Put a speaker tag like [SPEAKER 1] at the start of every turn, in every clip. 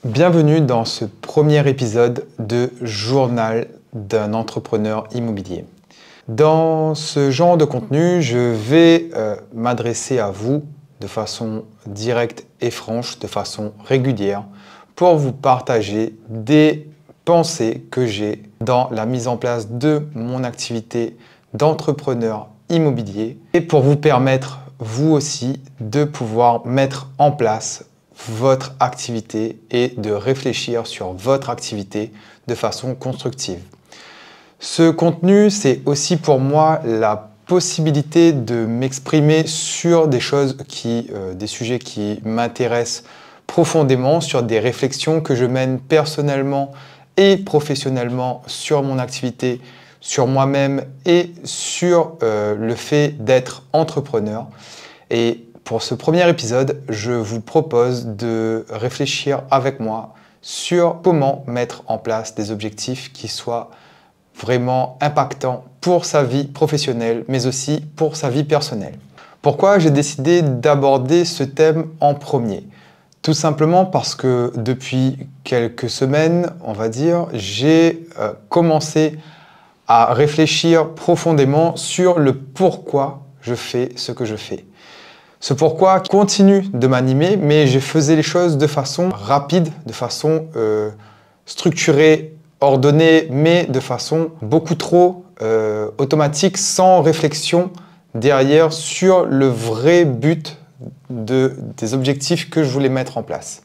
[SPEAKER 1] Bienvenue dans ce premier épisode de Journal d'un entrepreneur immobilier. Dans ce genre de contenu, je vais m'adresser à vous de façon directe et franche, de façon régulière, pour vous partager des pensées que j'ai dans la mise en place de mon activité d'entrepreneur immobilier et pour vous permettre, vous aussi, de pouvoir mettre en place votre activité et de réfléchir sur votre activité de façon constructive. Ce contenu, c'est aussi pour moi la possibilité de m'exprimer sur des choses des sujets qui m'intéressent profondément, sur des réflexions que je mène personnellement et professionnellement sur mon activité, sur moi-même et sur le fait d'être entrepreneur. Et pour ce premier épisode, je vous propose de réfléchir avec moi sur comment mettre en place des objectifs qui soient vraiment impactants pour sa vie professionnelle, mais aussi pour sa vie personnelle. Pourquoi j'ai décidé d'aborder ce thème en premier? Tout simplement parce que depuis quelques semaines, on va dire, j'ai commencé à réfléchir profondément sur le pourquoi je fais ce que je fais. Ce pourquoi continue de m'animer, mais je faisais les choses de façon rapide, de façon structurée, ordonnée, mais de façon beaucoup trop automatique, sans réflexion derrière sur le vrai but des objectifs que je voulais mettre en place.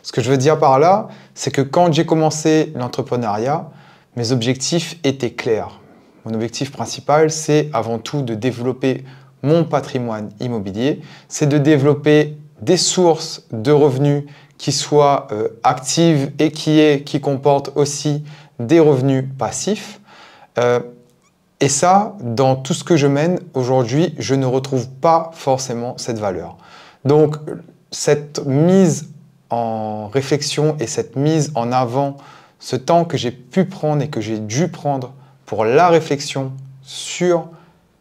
[SPEAKER 1] Ce que je veux dire par là, c'est que quand j'ai commencé l'entrepreneuriat, mes objectifs étaient clairs. Mon objectif principal, c'est avant tout de développer mon patrimoine immobilier, c'est de développer des sources de revenus qui soient actives et qui comportent aussi des revenus passifs. Et ça, dans tout ce que je mène aujourd'hui, je ne retrouve pas forcément cette valeur. Donc, cette mise en réflexion et cette mise en avant, ce temps que j'ai pu prendre et que j'ai dû prendre pour la réflexion sur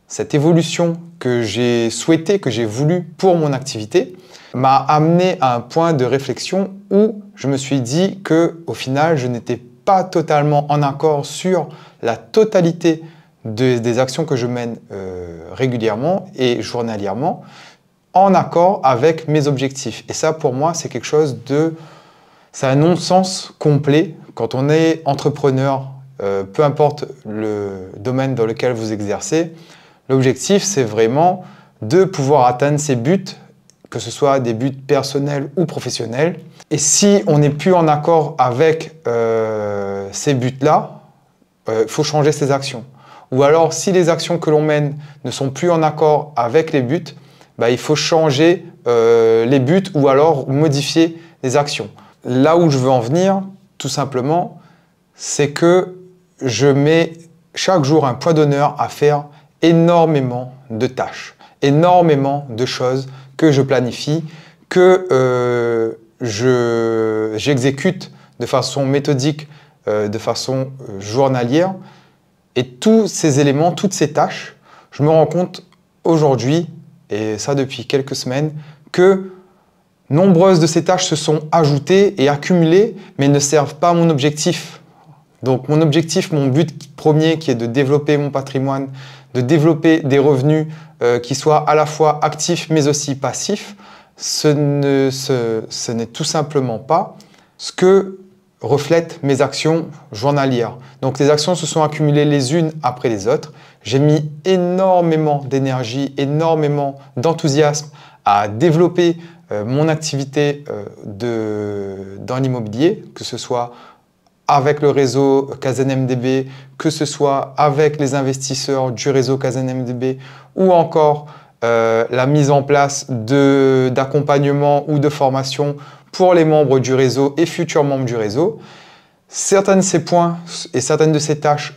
[SPEAKER 1] cette évolution que j'ai souhaité, que j'ai voulu pour mon activité, m'a amené à un point de réflexion où je me suis dit qu'au final, je n'étais pas totalement en accord sur la totalité des actions que je mène régulièrement et journalièrement, en accord avec mes objectifs. Et ça, pour moi, c'est quelque chose c'est un non-sens complet. Quand on est entrepreneur, peu importe le domaine dans lequel vous exercez, l'objectif, c'est vraiment de pouvoir atteindre ses buts, que ce soit des buts personnels ou professionnels. Et si on n'est plus en accord avec ces buts-là, il faut changer ses actions. Ou alors, si les actions que l'on mène ne sont plus en accord avec les buts, il faut changer les buts ou alors modifier les actions. Là où je veux en venir, tout simplement, c'est que je mets chaque jour un point d'honneur à faire énormément de tâches, énormément de choses que je planifie, que j'exécute de façon méthodique, de façon journalière. Et tous ces éléments, toutes ces tâches, je me rends compte aujourd'hui, et ça depuis quelques semaines, que nombreuses de ces tâches se sont ajoutées et accumulées, mais ne servent pas à mon objectif. Donc mon objectif, mon but premier qui est de développer mon patrimoine, de développer des revenus qui soient à la fois actifs mais aussi passifs, ce n'est tout simplement pas ce que reflètent mes actions journalières. Donc les actions se sont accumulées les unes après les autres. J'ai mis énormément d'énergie, énormément d'enthousiasme à développer mon activité dans l'immobilier, que ce soit avec le réseau KZNMDB, que ce soit avec les investisseurs du réseau KZNMDB ou encore la mise en place d'accompagnement ou de formation pour les membres du réseau et futurs membres du réseau. Certains de ces points et certaines de ces tâches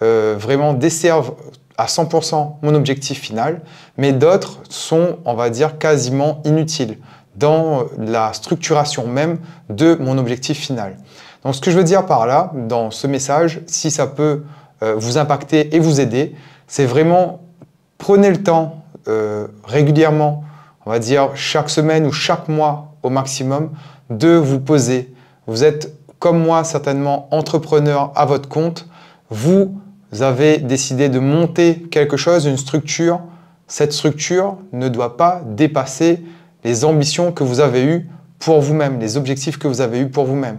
[SPEAKER 1] vraiment desservent à 100% mon objectif final, mais d'autres sont, on va dire, quasiment inutiles dans la structuration même de mon objectif final. Donc ce que je veux dire par là, dans ce message, si ça peut vous impacter et vous aider, c'est vraiment prenez le temps régulièrement, on va dire chaque semaine ou chaque mois au maximum, de vous poser. Vous êtes, comme moi, certainement entrepreneur à votre compte. Vous avez décidé de monter quelque chose, une structure. Cette structure ne doit pas dépasser les ambitions que vous avez eues pour vous-même, les objectifs que vous avez eus pour vous-même.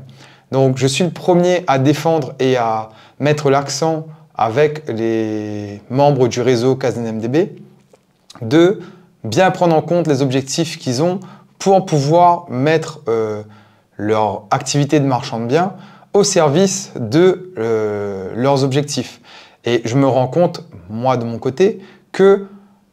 [SPEAKER 1] Donc, je suis le premier à défendre et à mettre l'accent avec les membres du réseau KZNMDB de bien prendre en compte les objectifs qu'ils ont pour pouvoir mettre leur activité de marchand de biens au service de leurs objectifs. Et je me rends compte, moi de mon côté, que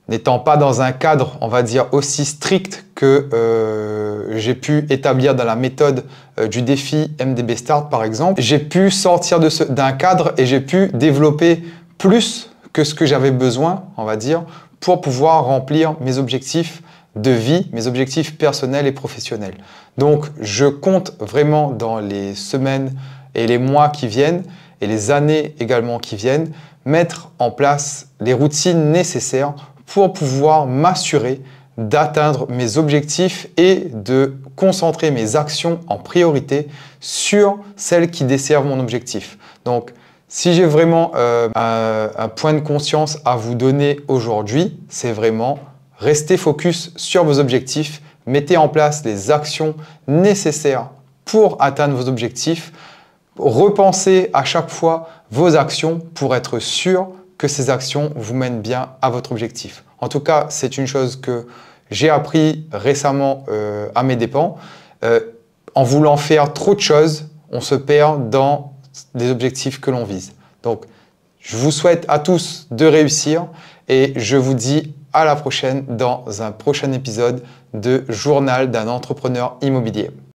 [SPEAKER 1] n'étant pas dans un cadre, on va dire, aussi strict que j'ai pu établir dans la méthode du défi MDB Start, par exemple, j'ai pu sortir d'un cadre et j'ai pu développer plus que ce que j'avais besoin, on va dire, pour pouvoir remplir mes objectifs de vie, mes objectifs personnels et professionnels. Donc, je compte vraiment dans les semaines et les mois qui viennent et les années également qui viennent, mettre en place les routines nécessaires pour pouvoir m'assurer d'atteindre mes objectifs et de concentrer mes actions en priorité sur celles qui desservent mon objectif. Donc, si j'ai vraiment un point de conscience à vous donner aujourd'hui, c'est vraiment rester focus sur vos objectifs, mettez en place les actions nécessaires pour atteindre vos objectifs, repensez à chaque fois vos actions pour être sûr que ces actions vous mènent bien à votre objectif. En tout cas, c'est une chose que j'ai appris récemment à mes dépens. En voulant faire trop de choses, on se perd dans des objectifs que l'on vise. Donc, je vous souhaite à tous de réussir et je vous dis à la prochaine dans un prochain épisode de Journal d'un entrepreneur immobilier.